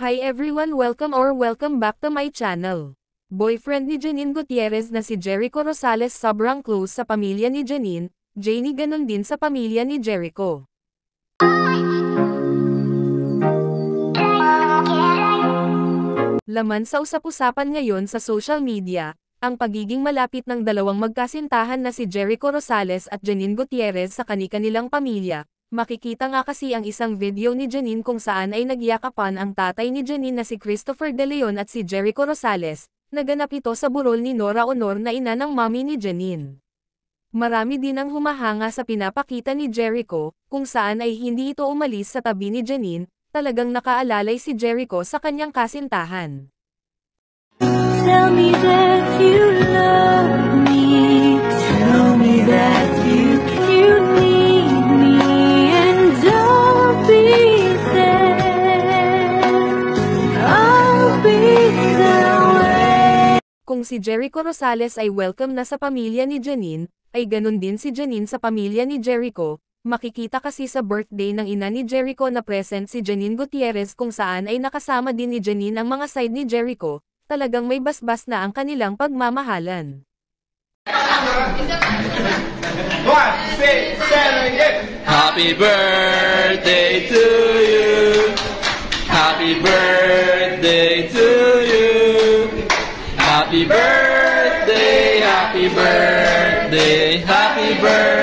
Hi everyone, welcome back to my channel. Boyfriend ni Janine Gutierrez na si Jericho Rosales sobrang close sa pamilya ni Janine, Janie ganon din sa pamilya ni Jericho. Laman sa usap-usapan ngayon sa social media, ang pagiging malapit ng dalawang magkasintahan na si Jericho Rosales at Janine Gutierrez sa kani-kanilang pamilya. Makikita nga kasi ang isang video ni Janine kung saan ay nagyakapan ang tatay ni Janine na si Christopher De Leon at si Jericho Rosales, naganap ito sa burol ni Nora Honor na ina ng mami ni Janine. Marami din ang humahanga sa pinapakita ni Jericho, kung saan ay hindi ito umalis sa tabi ni Janine, talagang nakaalalay si Jericho sa kanyang kasintahan. Tell me that you love me, tell me that you need me, and I'll be there, I'll be there. Kung si Jericho Rosales ay welcome na sa pamilya ni Janine, ay ganun din si Janine sa pamilya ni Jericho. Makikita kasi sa birthday ng ina ni Jericho na present si Janine Gutierrez kung saan ay nakasama din ni Janine ang mga side ni Jericho. Talagang may basbas na ang kanilang pagmamahalan. 1, 6, 7, 8. Happy birthday to you. Happy birthday to you. Happy birthday, happy birthday, happy birthday.